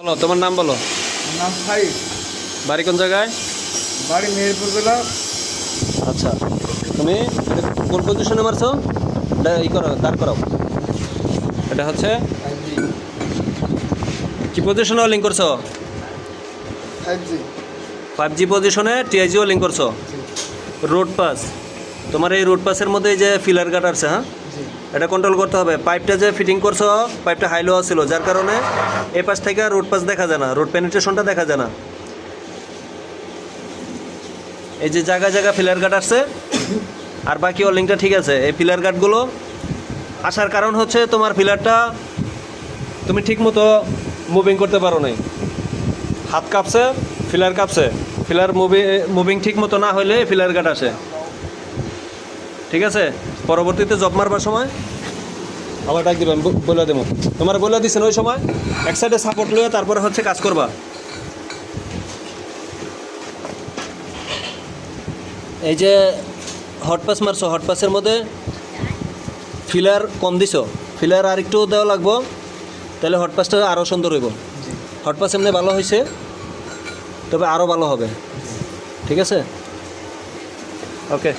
বলো তোমার নাম বলো। নাম ফাইভ। বাড়ি কোন জায়গায়? বাড়ি মেহেরপুর জেলা। আচ্ছা, তুমি কোন পজিশনে মারছো? এটা ই করো, দাঁড় করাও। এটা হচ্ছে কি পজিশনে লিঙ্ক করছো? 5G। 5G পজিশনে টিআইজিও লিঙ্ক করছো। রোড পাস, তোমার এই রোড পাসের মধ্যে এই যে ফিলার গার্ড আছে, হ্যাঁ, এটা কন্ট্রোল করতে হবে। পাইপটা যে ফিটিং করছো, পাইপটা হাই লো ছিল, যার কারণে এই পাশ থেকে রোড পাস দেখা যায় না, রোড পেনিট্রেশনটা দেখা যায় না। এই যে জায়গা জায়গা ফিলার গার্ড আসছে, আর বাকি ওয়ার্লিংটা ঠিক আছে। এই ফিলার গার্ডগুলো আসার কারণ হচ্ছে তোমার ফিলারটা তুমি ঠিক মতো মুভিং করতে পারো নাই, হাত কাঁপছে, ফিলার কাঁপছে। ফিলার মুভিং ঠিক মতো না হলে ফিলার গার্ড আসে, ঠিক আছে। পরবর্তীতে জব মারবার সময় আবার ডাক দিবেন, বলে দেবো। তোমার বলে দিচ্ছেন ওই সময় এক সাইডে সাপোর্ট লয়ে তারপরে হচ্ছে কাজ করবা। এই যে হট পাস মারছো, হট পাসের মধ্যে ফিলার কম দিছো, ফিলার আর একটু দেওয়া লাগবো, তাহলে হট পাসটা আরও সুন্দর হইব। হট পাস এমনি ভালো হয়েছে, তবে আরও ভালো হবে, ঠিক আছে। ওকে।